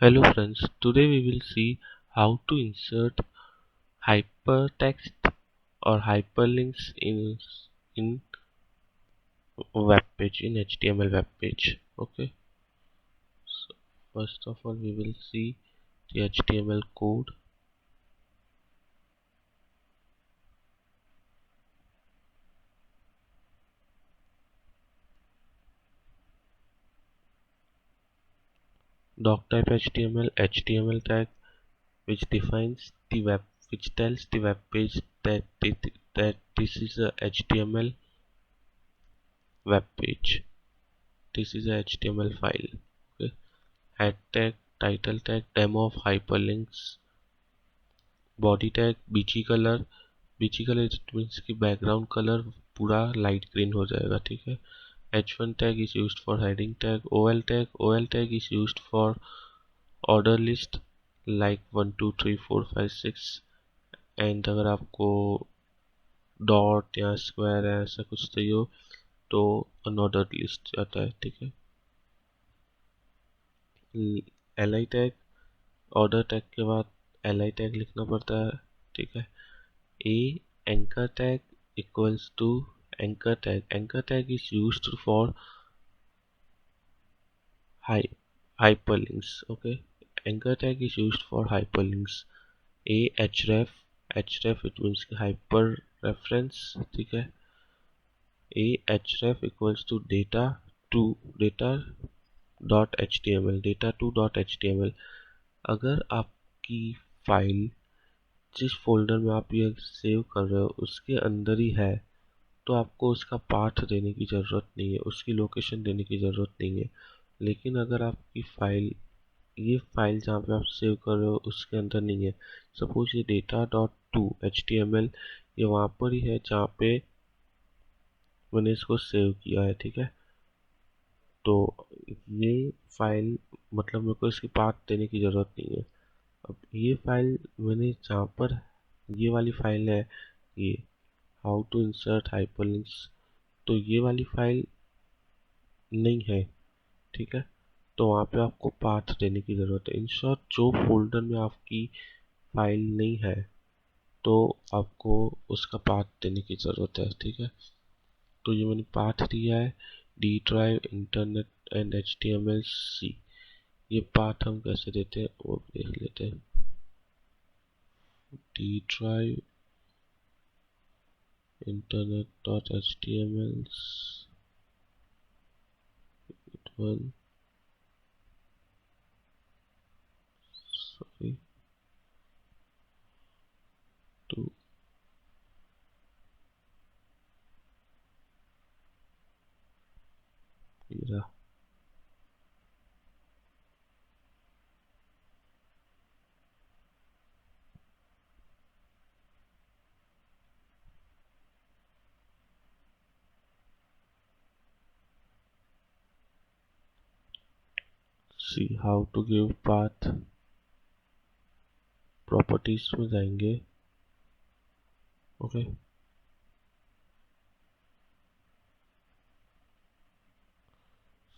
Hello friends, today we will see how to insert hypertext or hyperlinks in web page, in HTML web page. Okay, so first of all we will see the HTML code. Doc type HTML tag which defines the web, which tells the web page that this is a HTML web page. This is a HTML file. Okay, head tag, title tag, demo of hyperlinks, body tag बीची colour it means की background colour पूरा light green हो जाएगा. ठीक है. H1 tag is used for heading tag. OL tag is used for order list like 1 2 3 4 5 6. And अगर आपको dot या स्क्वायर या ऐसा कुछ चाहिए हो तो अनऑर्डर लिस्ट आता है. ठीक है. LI टैग, ऑर्डर टैग के बाद LI टैग लिखना पड़ता है. ठीक है. A anchor tag equals to anchor tag. Anchor tag is used for hyperlinks. Okay, anchor tag is used for hyperlinks. A href it means hyper reference. ठीक है. A href equals to data dot html. अगर आपकी file जिस folder में आप ये save कर रहे हो उसके अंदर ही है तो आपको उसका पाथ देने की ज़रूरत नहीं है, उसकी लोकेशन देने की ज़रूरत नहीं है. लेकिन अगर आपकी फाइल, ये फाइल जहाँ पे आप सेव कर रहे हो उसके अंदर नहीं है, सपोज ये data dot two H T M L ये वहाँ पर ही है जहाँ पे मैंने इसको सेव किया है. ठीक है. तो ये फाइल मतलब मेरे को इसकी पाथ देने की ज़रूरत नहीं है. अब ये फाइल मैंने जहाँ पर, ये वाली फाइल है, ये हाउ टू इंसर्ट हाइपरलिंक्स, तो ये वाली फाइल नहीं है. ठीक है. तो वहाँ पे आपको पाथ देने की ज़रूरत है. इन शॉर्ट जो फोल्डर में आपकी फाइल नहीं है तो आपको उसका पाथ देने की ज़रूरत है. ठीक है. तो ये मैंने पाथ दिया है D drive internet and HTML/C. ये पाथ हम कैसे देते हैं वो देख लेते हैं. D drive internet dot HTML one sorry two रहा. See how to give path. Properties में जाएंगे. Okay.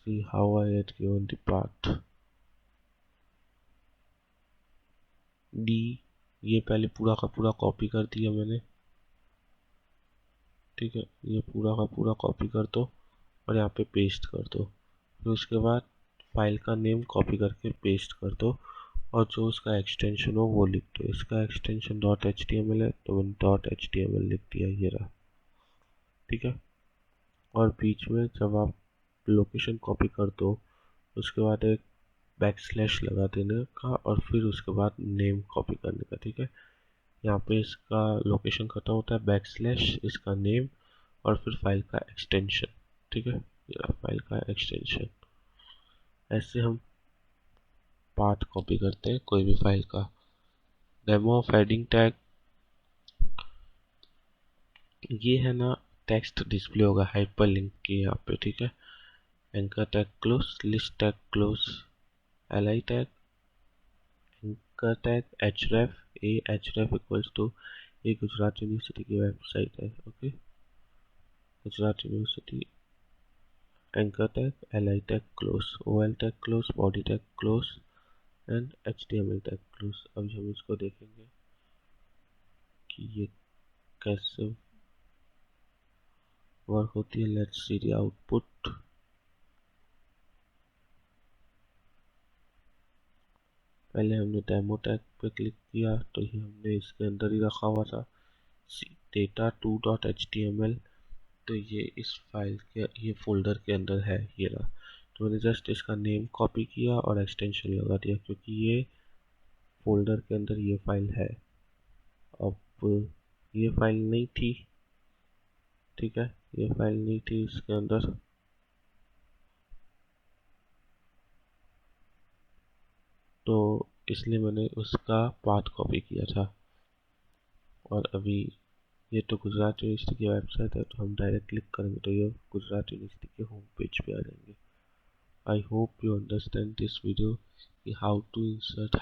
See how I had given the path. D, ये पहले पूरा का पूरा कॉपी कर दिया मैंने. ठीक है. ये पूरा का पूरा कॉपी कर दो और यहाँ पे पेस्ट कर दो. फिर उसके बाद फाइल का नेम कॉपी करके पेस्ट कर दो और जो उसका एक्सटेंशन हो वो लिख दो. इसका एक्सटेंशन डॉट HTML है तो मैंने डॉट HTML लिख दिया. ये रहा. ठीक है. और बीच में जब आप लोकेशन कॉपी कर दो उसके बाद एक बैकस्लैश लगा देने का और फिर उसके बाद नेम कॉपी करने का. ठीक है. यहाँ पे इसका लोकेशन खत्म होता है, बैकस्लैश इसका नेम और फिर फाइल का एक्सटेंशन. ठीक है. ये फाइल का एक्सटेंशन. ऐसे हम पाथ कॉपी करते हैं कोई भी फाइल का. डेमो ऑफ हेडिंग टैग, ये है ना टेक्स्ट डिस्प्ले होगा हाइपरलिंक के यहाँ पे. ठीक है. Anchor tag close, list tag close, LI tag, anchor tag href. A href equals to, ये गुजरात यूनिवर्सिटी की वेबसाइट है. Okay. Gujarat university. Anchor tag LI tag close, OL tag close, body tag close, and HTML tag close. अभी हम इसको देखेंगे कि ये कैसे वर्क होती है। Let's see the output. पहले हमने डेमो टैग पे क्लिक किया तो ये हमने इसके अंदर ही रखा हुआ था data2.html। तो ये इस फाइल के ये फोल्डर के अंदर है, ये रहा। तो मैंने जस्ट इसका नेम कॉपी किया और एक्सटेंशन लगा दिया क्योंकि ये फोल्डर के अंदर ये फाइल है। अब ये फाइल नहीं थी, ठीक है, ये फाइल नहीं थी इसके अंदर, तो इसलिए मैंने उसका पाथ कॉपी किया था। और अभी ये तो गुजरात यूनिवर्सिटी की वेबसाइट है, तो हम डायरेक्ट क्लिक करेंगे तो ये गुजरात यूनिवर्सिटी के होम पेज पे आ जाएंगे। I hope you understand this video कि how to insert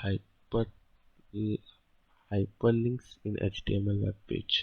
hyperlinks in HTML web page.